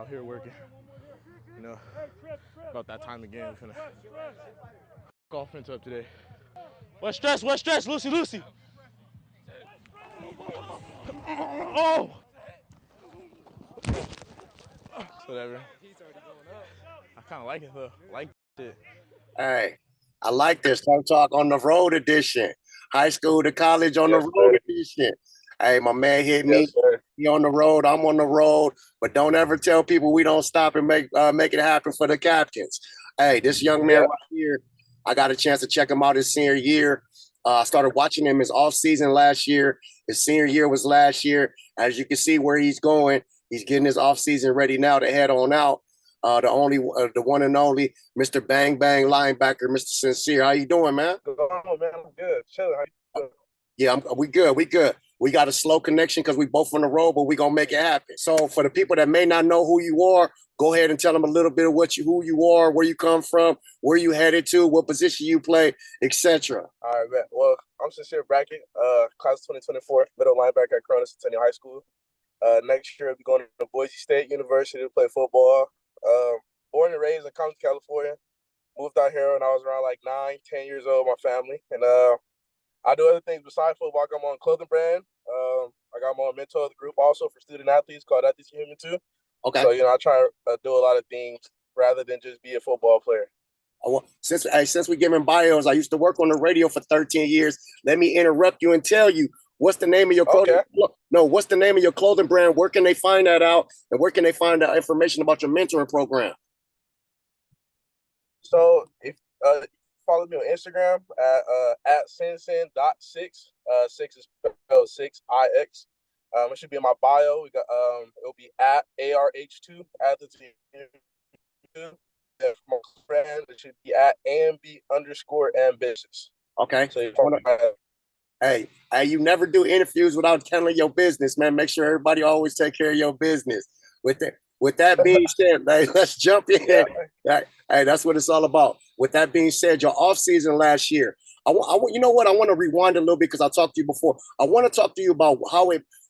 out here working. You know, about that time again. We're gonna offense up today. What stress, Lucy, Lucy. Oh! Whatever. I kind of like it though. I like it. Hey, I like this. Turf Talk on the road edition. High school to college on the road edition. Hey, my man hit me. He on the road. I'm on the road. But don't ever tell people we don't stop and make it happen for the captains. Hey, this young man right here, I got a chance to check him out his senior year. I started watching him his off season last year. His senior year was last year. As you can see where he's going, he's getting his off season ready now to head on out. The one and only Mr. Bang Bang linebacker, Mr. Sincere. How you doing, man? Oh man, I'm good. Chilling. How you doing? Yeah, we good. We good. We got a slow connection because we both on the road, but we gonna make it happen. So for the people that may not know who you are, go ahead and tell them a little bit of who you are, where you come from, where you headed to, what position you play, etc. All right, man. Well, I'm SYNCERE BRACKETT, class 2024, middle linebacker at Corona Centennial High School. Next year I'll be going to Boise State University to play football. Born and raised in Compton, California. Moved out here when I was around like 9, 10 years old with my family. And I do other things besides football. I got my own clothing brand. I got my own mentor of the group also for student athletes called Athletes Human too. Okay. So, I try to do a lot of things rather than just be a football player. Well, since we're giving bios, I used to work on the radio for 13 years. Let me interrupt you and tell you, what's the name of your clothing? Okay. No, what's the name of your clothing brand? Where can they find that out? And where can they find out information about your mentoring program? So if follow me on Instagram at sinsin.6. 6 is spelled 6ix. It should be in my bio. We got it'll be at ARH2 at the team. My friend, it should be at AMB_ambitious. Okay. So hey, you never do interviews without telling your business, man. Make sure everybody always take care of your business. With that being said, let's jump in. Yeah. Hey, that's what it's all about. With that being said, your off season last year, you know what? I want to rewind a little bit because I talked to you before. I want to talk to you about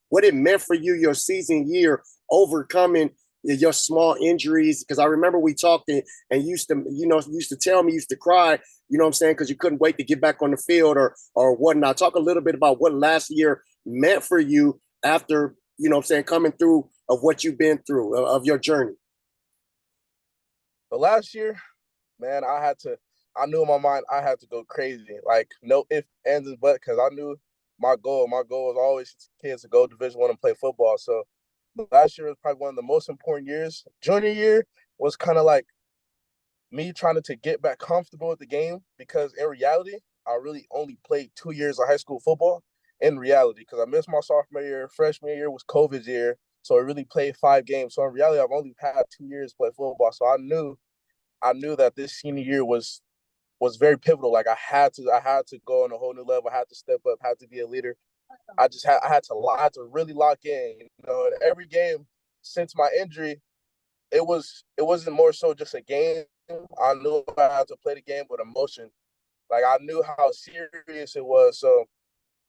what it meant for you your season year, overcoming your small injuries. Because I remember we talked and you used to tell me, you used to cry, you know what I'm saying, because you couldn't wait to get back on the field or whatnot. Talk a little bit about what last year meant for you after, you know what I'm saying, coming through of what you've been through, of your journey. But last year, man, I knew in my mind I had to go crazy. Like, no ifs, ands, and buts, because I knew my goal was always kids to go Division I and play football. So last year was probably one of the most important years. Junior year was kind of like me trying to get back comfortable with the game, because in reality, I really only played 2 years of high school football in reality, because I missed my sophomore year. Freshman year was COVID's year, so I really played 5 games. So in reality, I've only had 2 years to play football. So I knew that this senior year was very pivotal. Like I had to go on a whole new level. I had to step up, had to be a leader. I had to really lock in. In every game since my injury, it wasn't more so just a game. I knew I had to play the game with emotion. Like I knew how serious it was. So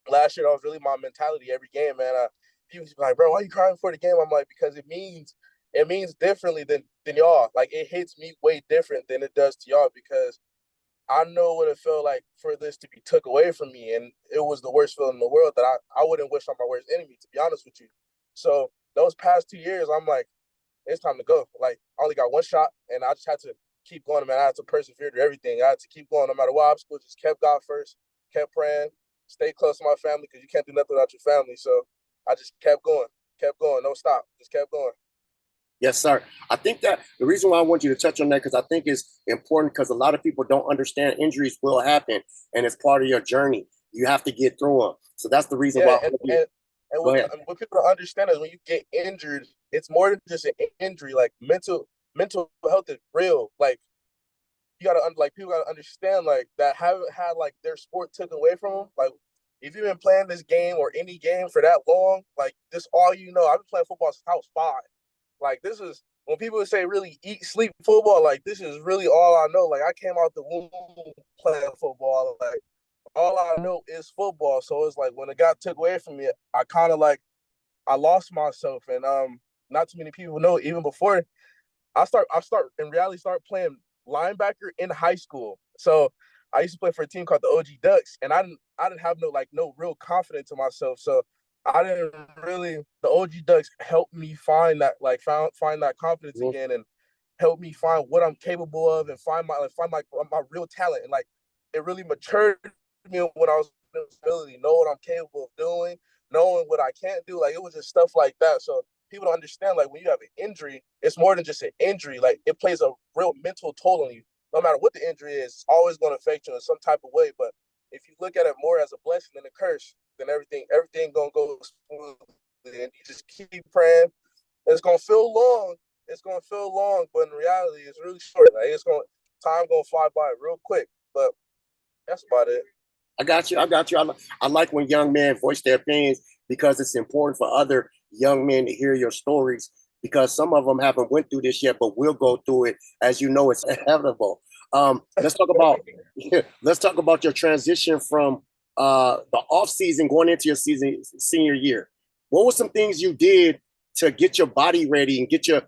last year that was really my mentality every game, man. People be like, bro, why are you crying for the game? I'm like, because it means differently than y'all. Like it hits me way different than it does to y'all, because I know what it felt like for this to be took away from me. And it was the worst feeling in the world that I wouldn't wish on my worst enemy, to be honest with you. So those past 2 years, I'm like, it's time to go. Like I only got one shot, and I just had to keep going, man. I had to persevere through everything. I had to keep going no matter what obstacle. Just kept God first, kept praying, stayed close to my family, because you can't do nothing without your family. So I just kept going, no stop, just kept going. Yes, sir. I think that the reason why I want you to touch on that, because I think it's important, because a lot of people don't understand injuries will happen, and it's part of your journey. You have to get through them. So that's the reason why. And what people don't understand is when you get injured, it's more than just an injury. Like mental health is real. Like people gotta understand like that haven't had like their sport taken away from them. Like if you've been playing this game or any game for that long, like this all you know. I've been playing football since I was 5. Like this is when people say really eat, sleep football, like this is really all I know. Like I came out the womb playing football. Like all I know is football. So it's like when it got took away from me, I kind of like I lost myself. And not too many people know, even before I start playing linebacker in high school. So I used to play for a team called the OG Ducks, and I didn't have no real confidence in myself. So I didn't really the OG Ducks helped me find that find that confidence again and help me find what I'm capable of and find my real talent. And like it really matured me when I was in this ability, know what I'm capable of doing, knowing what I can't do. Like it was just stuff like that. So people don't understand, like when you have an injury, it's more than just an injury. Like it plays a real mental toll on you. No matter what the injury is, it's always going to affect you in some type of way. But if you look at it more as a blessing than a curse, then everything gonna go smoothly. And you just keep praying. It's gonna feel long. It's gonna feel long, but in reality, it's really short. Like time gonna fly by real quick. But that's about it. I got you. I like when young men voice their opinions because it's important for other young men to hear your stories because some of them haven't went through this yet, but will go through it. As you know, it's inevitable. Let's talk about your transition from the off season going into your senior year. What were some things you did to get your body ready and get your,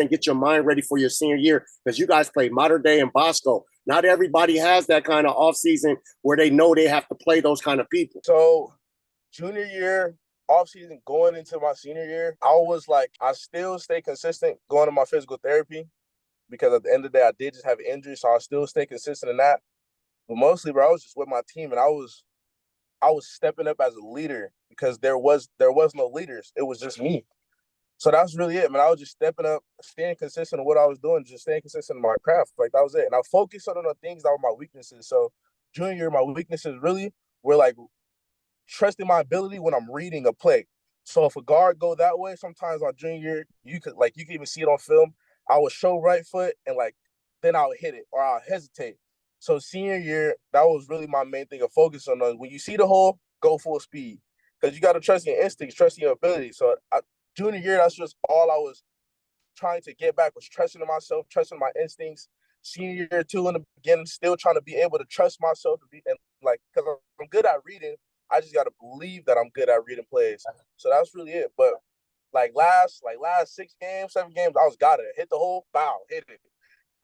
get your mind ready for your senior year? Because you guys played Modern Day and Bosco. Not everybody has that kind of off season where they know they have to play those kind of people. So junior year, off season, going into my senior year, I still stay consistent going to my physical therapy because at the end of the day, I did just have an injury, so I still stay consistent in that. But mostly, bro, I was just with my team, and I was stepping up as a leader because there was no leaders. It was just me. So that's really it, man. I was just stepping up, staying consistent in what I was doing, just staying consistent in my craft. Like that was it. And I focused on the things that were my weaknesses. So junior year, my weaknesses really were like trusting my ability when I'm reading a play. So if a guard go that way, sometimes on junior year, you could even see it on film. I would show right foot and then I'll hit it or I'll hesitate. So senior year, that was really my main thing of focus on. When you see the hole, go full speed because you got to trust your instincts, trust your ability. So junior year, that's just all I was trying to get back was trusting in myself, trusting my instincts. Senior year too, in the beginning, still trying to be able to trust myself to be and because I'm good at reading. I just got to believe that I'm good at reading plays. So that's really it. But last 6 games, 7 games, I was got it. Hit the hole, bow, hit it.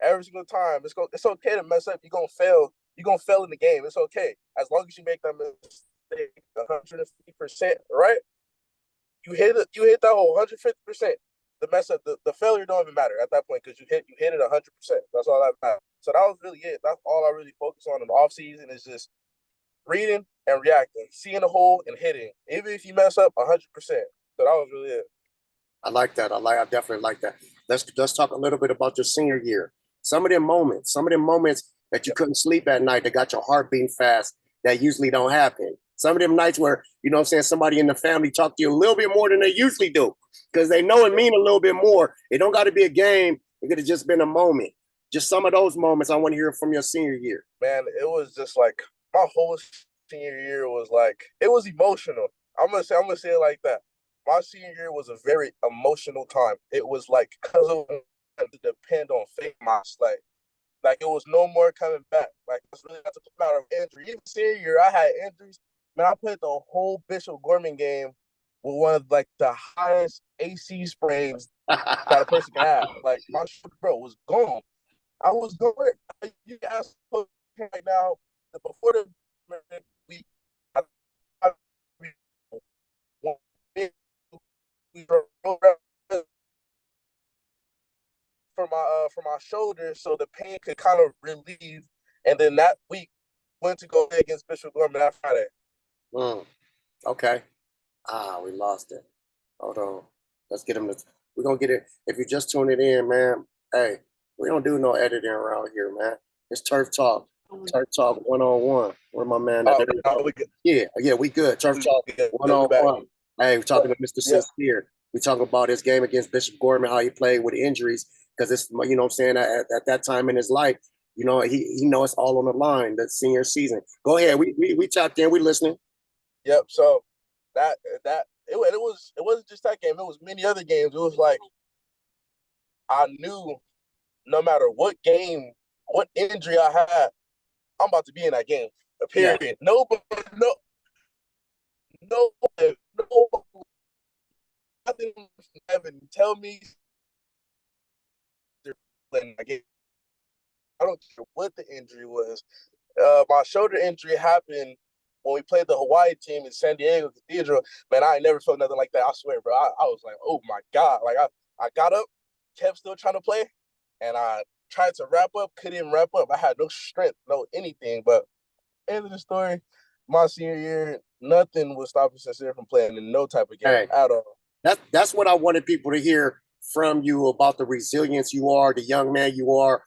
Every single time. It's okay to mess up. You're gonna fail. You're gonna fail in the game. It's okay. As long as you make that mistake 150%, right? You hit that whole 150%. The mess up, the failure don't even matter at that point because you hit it 100%. That's all that matters. So that was really it. That's all I really focus on in the off season is just reading and reacting, seeing the hole and hitting. Even if you mess up 100%. So that was really it. I like that. I definitely like that. Let's talk a little bit about your senior year. Some of them moments that you couldn't sleep at night that got your heart beating fast that usually don't happen. Some of them nights where, somebody in the family talk to you a little bit more than they usually do because they know it mean a little bit more. It don't got to be a game. It could have just been a moment. Just some of those moments I want to hear from your senior year. Man, it was just my whole senior year was it was emotional. I'm gonna say it like that. My senior year was a very emotional time. It was because of to depend on fake moss. Like it was no more coming back. It's really not a matter of injury. Even senior year, I had injuries. Man, I played the whole Bishop Gorman game with one of the highest AC sprains that a person can have. My shoulder, bro, was gone. I was going. You ask right now before the week. For my shoulder, so the pain could kind of relieve. And then that week went to go against Bishop Gorman that Friday. Okay. We lost it. Hold on. Let's get him. We're gonna get it. If you're just tuning in, man, hey, we don't do no editing around here, man. It's Turf Talk. Turf Talk 1-on-1. Where my man? Yeah, we good. Turf Talk 1-on-1. Hey, we're talking to Mr. Sincere. We talking about his game against Bishop Gorman, how he played with injuries, because it's at that time in his life, he knows it's all on the line. The senior season. Go ahead. We tapped in. We listening. Yep. So it wasn't just that game. It was many other games. It was I knew no matter what game, what injury I had, I'm about to be in that game. Period. Yeah. Nobody, nothing ever tell me I don't care what the injury was. My shoulder injury happened when we played the Hawaii team in San Diego Cathedral. Man, I ain't never felt nothing like that. I swear, bro. I was like, oh my God. Like I got up, kept still trying to play, and I tried to wrap up, couldn't wrap up. I had no strength, no anything. But end of the story, my senior year, nothing was stopping Sincere from playing in no type of game at all. That's what I wanted people to hear from you about the resilience you are, the young man you are,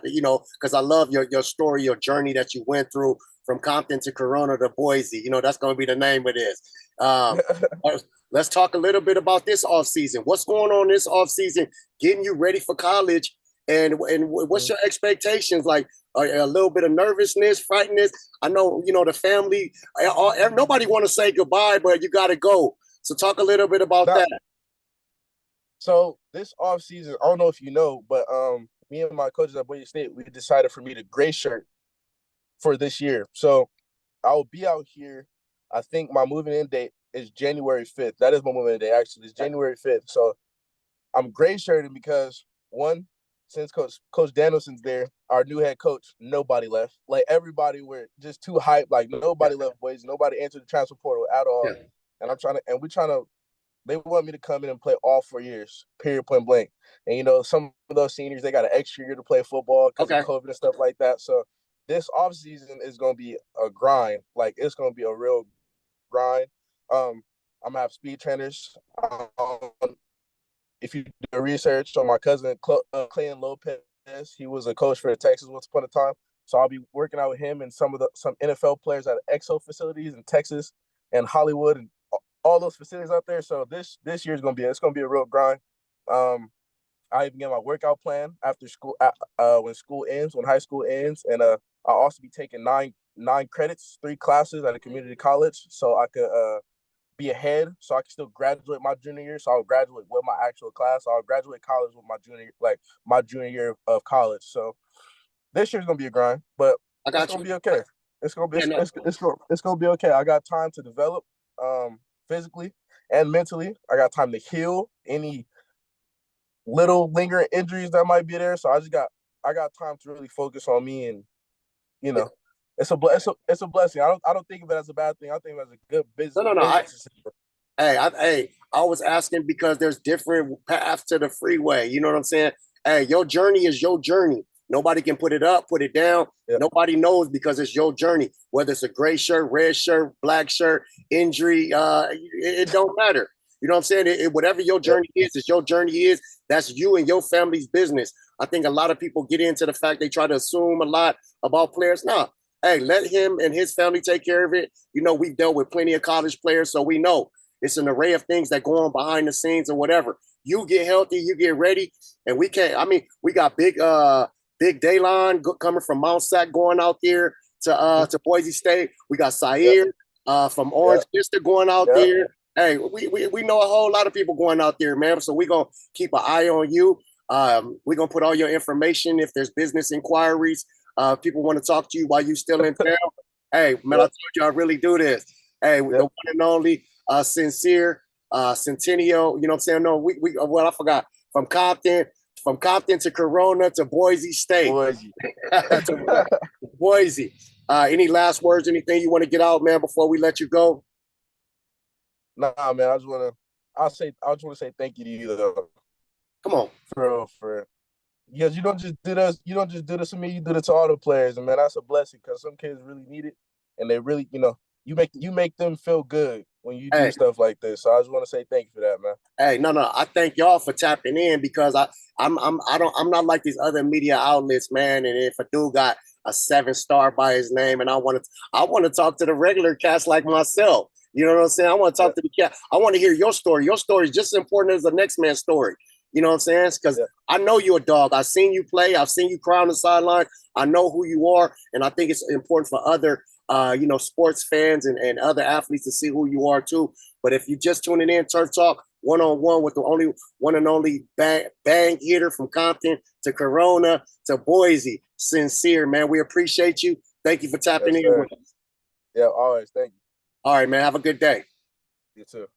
you know, because I love your story, your journey that you went through from Compton to Corona to Boise. You know, that's going to be the name of this. Let's talk a little bit about this offseason. What's going on this offseason, getting you ready for college, and what's your expectations? Like a little bit of nervousness, frightenness. I know, you know, the family, nobody want to say goodbye, but you got to go. So talk a little bit about that. So this offseason, I don't know if you know, but me and my coaches at Boise State, we decided for me to gray shirt for this year. So I'll be out here. I think my moving in date is January 5th. That is my moving in date, actually. It's January 5th. So I'm gray shirting because, one, since Coach Danielson's there, our new head coach, nobody left. Like, everybody were just too hyped. Like, nobody left Boise. Nobody entered the transfer portal at all. Yeah. And we're trying to, they want me to come in and play all 4 years, period, point blank. And, you know, some of those seniors, they got an extra year to play football because of COVID and stuff like that. So this offseason is going to be a grind. Like, it's going to be a real grind. I'm going to have speed trainers. If you do research on my cousin, Clayton Lopez, he was a coach for Texas once upon a time. So I'll be working out with him and some NFL players at EXO facilities in Texas and Hollywood and all those facilities out there. So this year is gonna be a real grind. I even get my workout plan after school when high school ends, and I'll also be taking nine credits, 3 classes at a community college, so I could be ahead, so I can still graduate my junior year. So I'll graduate with my actual class. So I'll graduate college with my junior year of college. So this year's gonna be a grind, but it's gonna be okay. It's gonna be okay. I got time to develop. Physically and mentally. I got time to heal any little lingering injuries that might be there. So I got time to really focus on me, and you know, it's a blessing. I don't think of it as a bad thing. I think of it as a good business. No. I was asking because there's different paths to the freeway. You know what I'm saying? Hey, your journey is your journey. Nobody can put it up, put it down. Yep. Nobody knows because it's your journey. Whether it's a gray shirt, red shirt, black shirt, injury, it don't matter. You know what I'm saying? Whatever your journey is, it's your journey is. That's you and your family's business. I think a lot of people get into the fact they try to assume a lot about players. No, hey, let him and his family take care of it. You know, we've dealt with plenty of college players, so we know it's an array of things that go on behind the scenes or whatever. You get healthy, you get ready, and we can't. I mean, we got big Daylon coming from Mount Sac going out there to Boise State. We got Syncere from Orange Vista going out there. Hey, we know a whole lot of people going out there, man. So we're going to keep an eye on you. We're going to put all your information. If there's business inquiries, people want to talk to you while you're still in town. Hey, man, I told you I really do this. Hey, the one and only Sincere, Centennial, you know what I'm saying? No, well, I forgot. From Compton to Corona to Boise State. Boise. Any last words, anything you want to get out, man, before we let you go? Nah, man, I just want to say thank you to you, though. Come on. For because you don't just do this to me, you do it to all the players, and man, that's a blessing because some kids really need it, and they really, you know, you make them feel good when you do stuff like this. So I just want to say thank you for that, man. Hey, no, I thank y'all for tapping in because I'm not like these other media outlets, man. And if a dude got a 7-star by his name, and I want to talk to the regular cast like myself. You know what I'm saying? I want to talk to the cat. I want to hear your story. Your story is just as important as the next man's story. You know what I'm saying? Because I know you're a dog. I've seen you play. I've seen you cry on the sideline. I know who you are, and I think it's important for other sports fans and other athletes to see who you are too. But if you're just tuning in, Turf Talk, one-on-one with the only one and only bang hitter from Compton to Corona to Boise, Sincere, man. We appreciate you. Thank you for tapping in with us. Yeah, always. Thank you. All right, man. Have a good day. You too.